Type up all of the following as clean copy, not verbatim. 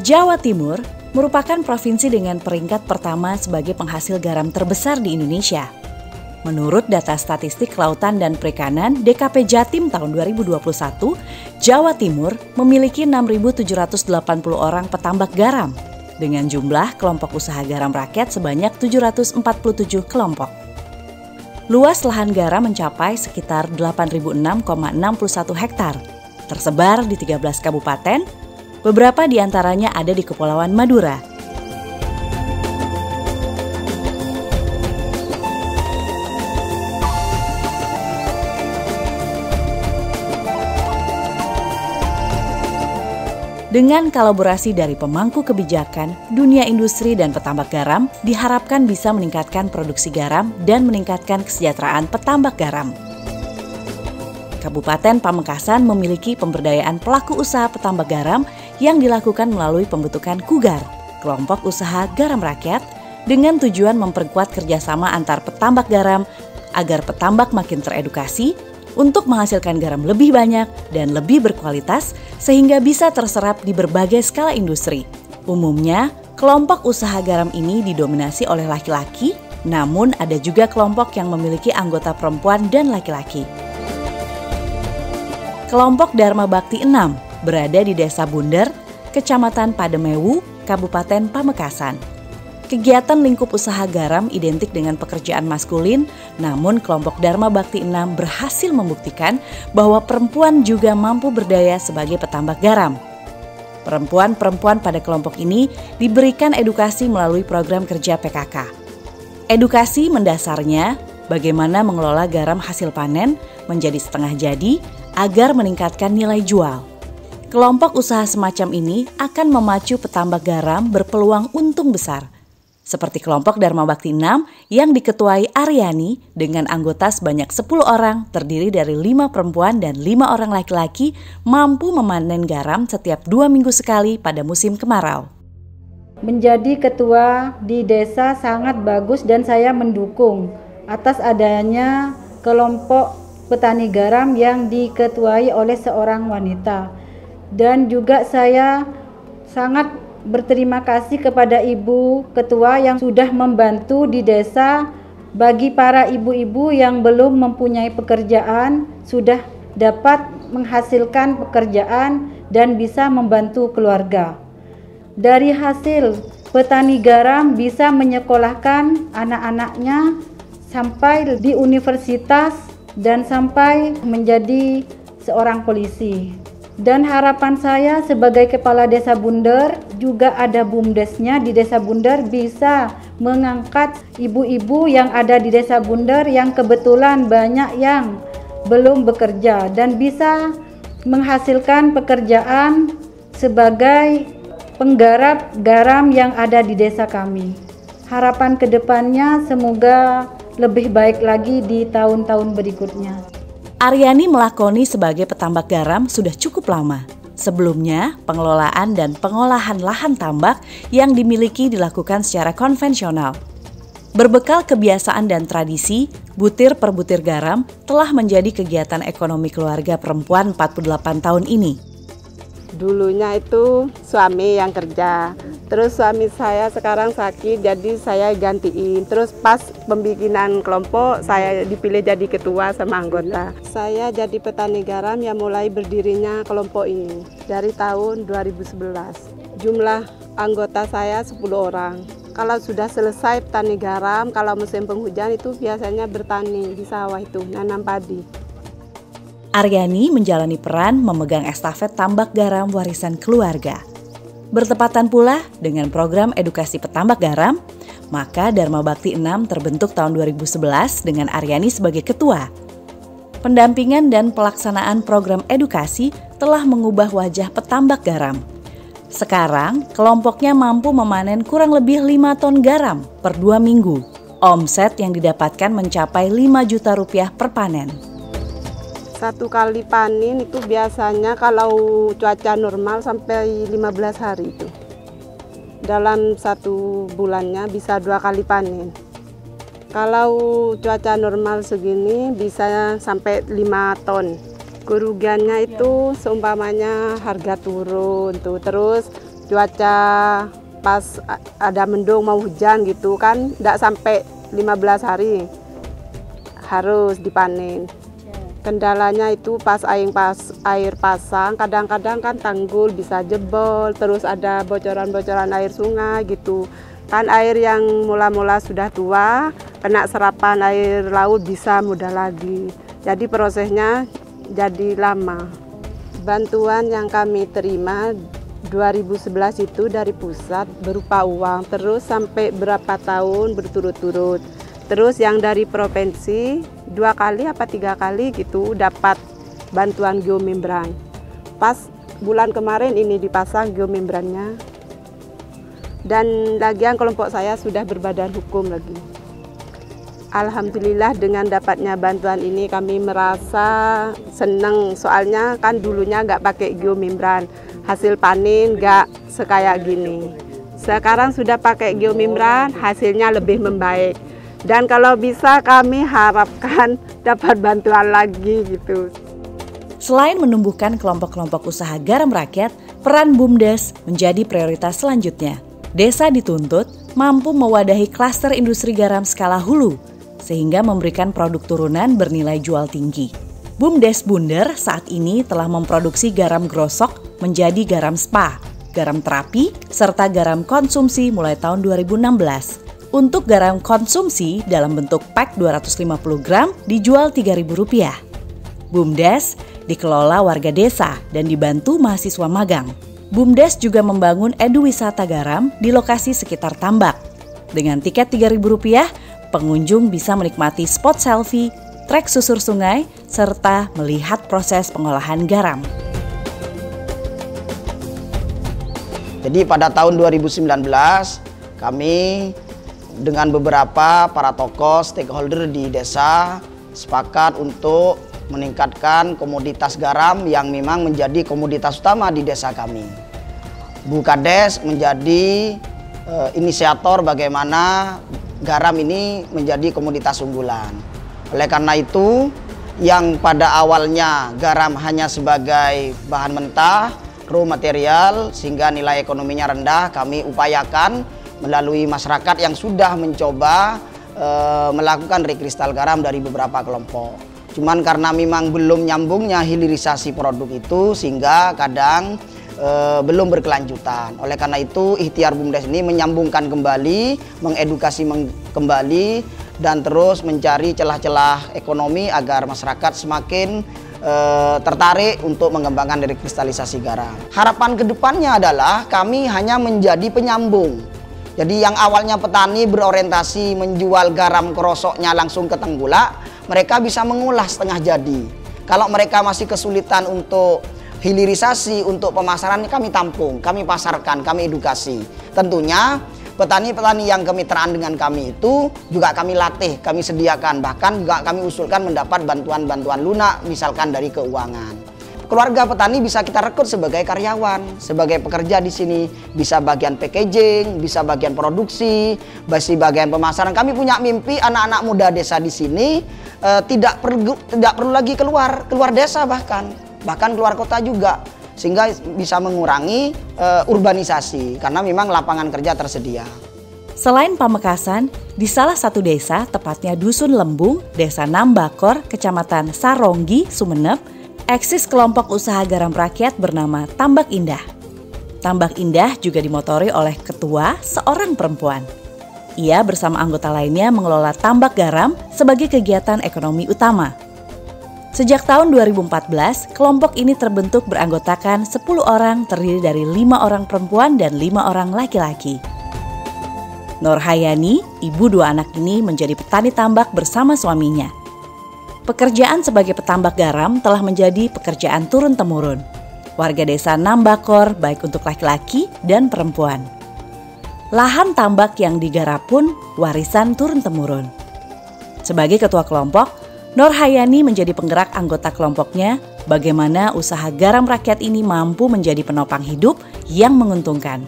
Jawa Timur merupakan provinsi dengan peringkat pertama sebagai penghasil garam terbesar di Indonesia. Menurut data statistik Kelautan dan Perikanan DKP Jatim tahun 2021, Jawa Timur memiliki 6.780 orang petambak garam dengan jumlah kelompok usaha garam rakyat sebanyak 747 kelompok. Luas lahan garam mencapai sekitar 8.006,61 hektar, tersebar di 13 kabupaten, beberapa di antaranya ada di Kepulauan Madura. Dengan kolaborasi dari pemangku kebijakan, dunia industri dan petambak garam diharapkan bisa meningkatkan produksi garam dan meningkatkan kesejahteraan petambak garam. Kabupaten Pamekasan memiliki pemberdayaan pelaku usaha petambak garam yang dilakukan melalui pembentukan KUGAR, Kelompok Usaha Garam Rakyat, dengan tujuan memperkuat kerjasama antar petambak garam agar petambak makin teredukasi untuk menghasilkan garam lebih banyak dan lebih berkualitas sehingga bisa terserap di berbagai skala industri. Umumnya, kelompok usaha garam ini didominasi oleh laki-laki, namun ada juga kelompok yang memiliki anggota perempuan dan laki-laki. Kelompok Dharma Bakti 6 berada di Desa Bunder, Kecamatan Pademewu, Kabupaten Pamekasan. Kegiatan lingkup usaha garam identik dengan pekerjaan maskulin, namun kelompok Dharma Bakti 6 berhasil membuktikan bahwa perempuan juga mampu berdaya sebagai petambak garam. Perempuan-perempuan pada kelompok ini diberikan edukasi melalui program kerja PKK. Edukasi mendasarnya bagaimana mengelola garam hasil panen menjadi setengah jadi agar meningkatkan nilai jual. Kelompok usaha semacam ini akan memacu petambak garam berpeluang untung besar. Seperti kelompok Dharma Bakti 6 yang diketuai Aryani dengan anggota sebanyak 10 orang terdiri dari 5 perempuan dan 5 orang laki-laki mampu memanen garam setiap 2 minggu sekali pada musim kemarau. Menjadi ketua di desa sangat bagus dan saya mendukung atas adanya kelompok petani garam yang diketuai oleh seorang wanita. Dan juga saya sangat berterima kasih kepada Ibu Ketua yang sudah membantu di desa bagi para ibu-ibu yang belum mempunyai pekerjaan, sudah dapat menghasilkan pekerjaan dan bisa membantu keluarga. Dari hasil petani garam bisa menyekolahkan anak-anaknya sampai di universitas dan sampai menjadi seorang polisi. Dan harapan saya sebagai Kepala Desa Bunder, juga ada BUMDesnya di Desa Bunder bisa mengangkat ibu-ibu yang ada di Desa Bunder yang kebetulan banyak yang belum bekerja dan bisa menghasilkan pekerjaan sebagai penggarap garam yang ada di desa kami. Harapan kedepannya semoga lebih baik lagi di tahun-tahun berikutnya. Aryani melakoni sebagai petambak garam sudah cukup lama. Sebelumnya, pengelolaan dan pengolahan lahan tambak yang dimiliki dilakukan secara konvensional. Berbekal kebiasaan dan tradisi, butir per butir garam telah menjadi kegiatan ekonomi keluarga perempuan 48 tahun ini. Dulunya itu suami yang kerja, terus suami saya sekarang sakit jadi saya gantiin. Terus pas pembikinan kelompok saya dipilih jadi ketua sama anggota. Saya jadi petani garam yang mulai berdirinya kelompok ini dari tahun 2011. Jumlah anggota saya 10 orang. Kalau sudah selesai petani garam, kalau musim penghujan itu biasanya bertani di sawah itu, nanam padi. Aryani menjalani peran memegang estafet tambak garam warisan keluarga. Bertepatan pula dengan program edukasi petambak garam, maka Dharma Bakti 6 terbentuk tahun 2011 dengan Aryani sebagai ketua. Pendampingan dan pelaksanaan program edukasi telah mengubah wajah petambak garam. Sekarang, kelompoknya mampu memanen kurang lebih 5 ton garam per 2 minggu. Omset yang didapatkan mencapai 5 juta rupiah per panen. Satu kali panen itu biasanya kalau cuaca normal sampai 15 hari itu. Dalam 1 bulannya bisa 2 kali panen. Kalau cuaca normal segini bisa sampai 5 ton. Kerugiannya itu seumpamanya harga turun tuh, terus cuaca pas ada mendung mau hujan gitu kan, tidak sampai 15 hari harus dipanen. Kendalanya itu pas air pasang, kadang-kadang kan tanggul bisa jebol, terus ada bocoran-bocoran air sungai gitu. Kan air yang mula-mula sudah tua, kena serapan air laut bisa mudah lagi. Jadi prosesnya jadi lama. Bantuan yang kami terima 2011 itu dari pusat berupa uang, terus sampai berapa tahun berturut-turut. Terus yang dari provinsi 2 kali apa 3 kali gitu dapat bantuan geomembran. Pas bulan kemarin ini dipasang geomembrannya. Dan lagian kelompok saya sudah berbadan hukum lagi. Alhamdulillah dengan dapatnya bantuan ini kami merasa senang. Soalnya kan dulunya nggak pakai geomembran. Hasil panen nggak sekaya gini. Sekarang sudah pakai geomembran, hasilnya lebih membaik. Dan kalau bisa kami harapkan dapat bantuan lagi gitu. Selain menumbuhkan kelompok-kelompok usaha garam rakyat, peran BUMDes menjadi prioritas selanjutnya. Desa dituntut mampu mewadahi klaster industri garam skala hulu, sehingga memberikan produk turunan bernilai jual tinggi. BUMDes Bunder saat ini telah memproduksi garam grosok menjadi garam spa, garam terapi, serta garam konsumsi mulai tahun 2016. Untuk garam konsumsi dalam bentuk pak 250 gram dijual Rp3.000. BUMDes dikelola warga desa dan dibantu mahasiswa magang. BUMDes juga membangun eduwisata garam di lokasi sekitar tambak. Dengan tiket Rp3.000, pengunjung bisa menikmati spot selfie, trek susur sungai, serta melihat proses pengolahan garam. Jadi pada tahun 2019 kami dengan beberapa para tokoh stakeholder di desa sepakat untuk meningkatkan komoditas garam yang memang menjadi komoditas utama di desa kami. Bu Kades menjadi inisiator bagaimana garam ini menjadi komoditas unggulan. Oleh karena itu, yang pada awalnya garam hanya sebagai bahan mentah, raw material, sehingga nilai ekonominya rendah, kami upayakan melalui masyarakat yang sudah mencoba melakukan rekristal garam dari beberapa kelompok. Cuman karena memang belum nyambungnya hilirisasi produk itu sehingga kadang belum berkelanjutan. Oleh karena itu ikhtiar BUMDes ini menyambungkan kembali, mengedukasi kembali dan terus mencari celah-celah ekonomi agar masyarakat semakin tertarik untuk mengembangkan rekristalisasi garam. Harapan kedepannya adalah kami hanya menjadi penyambung. Jadi yang awalnya petani berorientasi menjual garam krosoknya langsung ke Tenggulak, mereka bisa mengolah setengah jadi. Kalau mereka masih kesulitan untuk hilirisasi, untuk pemasaran, kami tampung, kami pasarkan, kami edukasi. Tentunya petani-petani yang kemitraan dengan kami itu juga kami latih, kami sediakan, bahkan juga kami usulkan mendapat bantuan-bantuan lunak, misalkan dari keuangan. Keluarga petani bisa kita rekrut sebagai karyawan, sebagai pekerja di sini, bisa bagian packaging, bisa bagian produksi, bisa bagian pemasaran. Kami punya mimpi anak-anak muda desa di sini tidak perlu lagi keluar desa bahkan keluar kota juga, sehingga bisa mengurangi urbanisasi karena memang lapangan kerja tersedia. Selain Pamekasan, di salah satu desa, tepatnya Dusun Lembung, Desa Nambakor, Kecamatan Saronggi, Sumeneb, eksis kelompok usaha garam rakyat bernama Tambak Indah. Tambak Indah juga dimotori oleh ketua, seorang perempuan. Ia bersama anggota lainnya mengelola tambak garam sebagai kegiatan ekonomi utama. Sejak tahun 2014, kelompok ini terbentuk beranggotakan 10 orang terdiri dari 5 orang perempuan dan 5 orang laki-laki. Nurhayani, ibu 2 anak ini menjadi petani tambak bersama suaminya. Pekerjaan sebagai petambak garam telah menjadi pekerjaan turun-temurun. Warga desa Nambakor baik untuk laki-laki dan perempuan. Lahan tambak yang digarap pun warisan turun-temurun. Sebagai ketua kelompok, Nurhayani menjadi penggerak anggota kelompoknya bagaimana usaha garam rakyat ini mampu menjadi penopang hidup yang menguntungkan.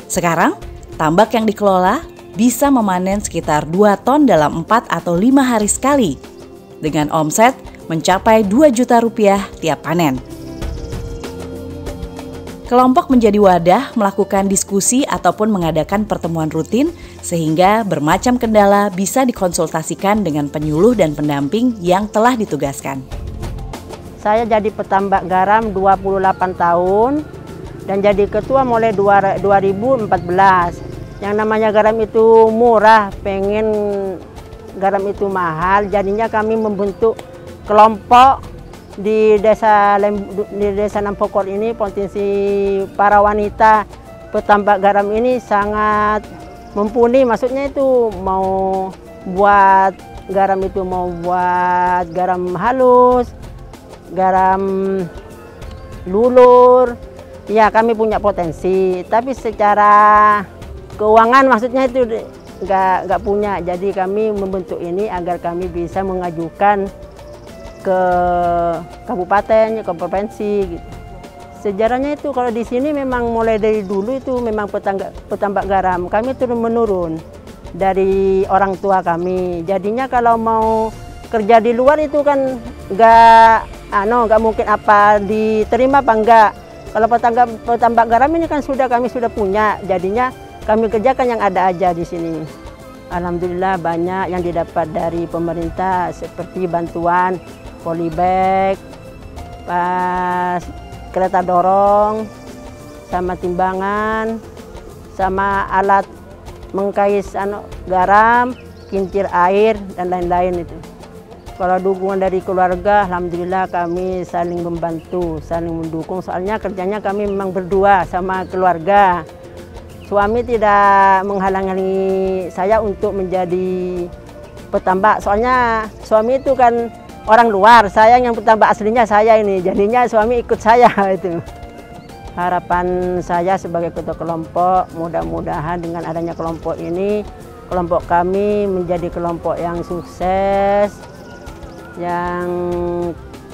Sekarang, tambak yang dikelola bisa memanen sekitar 2 ton dalam 4 atau 5 hari sekali, dengan omset mencapai Rp2 juta tiap panen. Kelompok menjadi wadah melakukan diskusi ataupun mengadakan pertemuan rutin sehingga bermacam kendala bisa dikonsultasikan dengan penyuluh dan pendamping yang telah ditugaskan. Saya jadi petambak garam 28 tahun dan jadi ketua mulai 2014. Yang namanya garam itu murah, pengen garam itu mahal, jadinya kami membentuk kelompok di desa Nampokor ini. Potensi para wanita petambak garam ini sangat mumpuni, maksudnya itu mau buat garam itu mau buat garam halus, garam lulur, ya kami punya potensi, tapi secara keuangan maksudnya itu nggak punya. Jadi kami membentuk ini agar kami bisa mengajukan ke kabupaten, ke provinsi gitu. Sejarahnya itu kalau di sini memang mulai dari dulu itu memang petambak garam. Kami turun menurun dari orang tua kami. Jadinya kalau mau kerja di luar itu kan nggak mungkin apa diterima apa enggak. Kalau petambak garam ini kan kami sudah punya. Jadinya kami kerjakan yang ada aja di sini. Alhamdulillah banyak yang didapat dari pemerintah seperti bantuan polybag, pas kereta dorong, sama timbangan, sama alat mengkais garam, kincir air, dan lain-lain itu. Kalau dukungan dari keluarga, alhamdulillah kami saling membantu, saling mendukung. Soalnya kerjanya kami memang berdua sama keluarga. Suami tidak menghalangi saya untuk menjadi petambak. Soalnya suami itu kan orang luar, saya yang petambak aslinya saya ini, jadinya suami ikut saya itu. Harapan saya sebagai ketua kelompok, mudah-mudahan dengan adanya kelompok ini, kelompok kami menjadi kelompok yang sukses, yang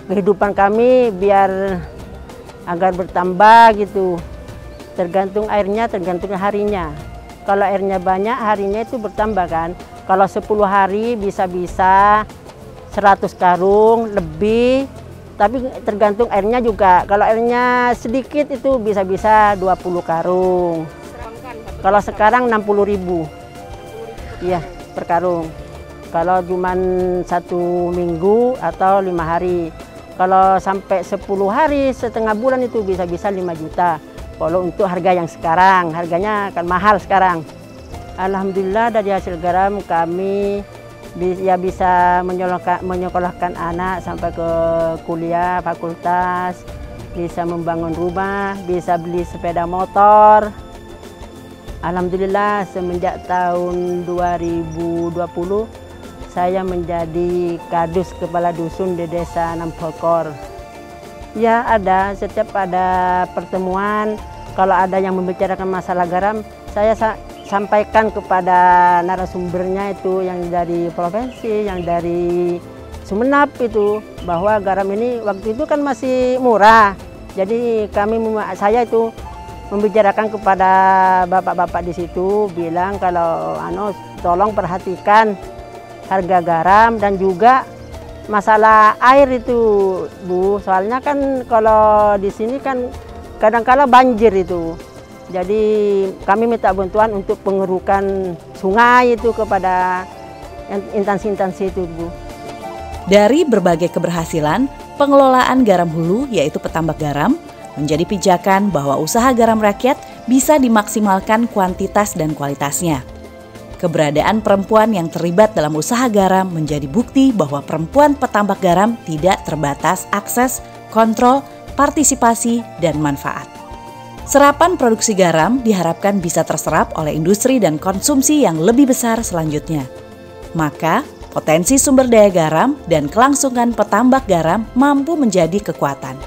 kehidupan kami biar agar bertambah gitu. Tergantung airnya, tergantung harinya. Kalau airnya banyak, harinya itu bertambah kan. Kalau 10 hari bisa-bisa 100 karung lebih, tapi tergantung airnya juga. Kalau airnya sedikit itu bisa-bisa 20 karung. Kalau sekarang 60.000. Iya, per karung. Kalau cuma 1 minggu atau 5 hari. Kalau sampai 10 hari, setengah bulan itu bisa-bisa 5 juta. Kalau untuk harga yang sekarang, harganya akan mahal sekarang. Alhamdulillah dari hasil garam kami bisa menyekolahkan anak sampai ke kuliah, fakultas, bisa membangun rumah, bisa beli sepeda motor. Alhamdulillah semenjak tahun 2020 saya menjadi kadus kepala dusun di desa Nampokor. Ya ada, setiap ada pertemuan, kalau ada yang membicarakan masalah garam, saya sampaikan kepada narasumbernya itu yang dari provinsi, yang dari Sumeneb itu, bahwa garam ini waktu itu kan masih murah. Jadi saya itu membicarakan kepada bapak-bapak di situ, bilang kalau tolong perhatikan harga garam dan juga masalah air itu, Bu. Soalnya kan kalau di sini kan kadang-kala banjir itu. Jadi kami minta bantuan untuk pengerukan sungai itu kepada instansi-instansi itu, Bu. Dari berbagai keberhasilan, pengelolaan garam hulu yaitu petambak garam menjadi pijakan bahwa usaha garam rakyat bisa dimaksimalkan kuantitas dan kualitasnya. Keberadaan perempuan yang terlibat dalam usaha garam menjadi bukti bahwa perempuan petambak garam tidak terbatas akses, kontrol, partisipasi, dan manfaat. Serapan produksi garam diharapkan bisa terserap oleh industri dan konsumsi yang lebih besar selanjutnya. Maka, potensi sumber daya garam dan kelangsungan petambak garam mampu menjadi kekuatan.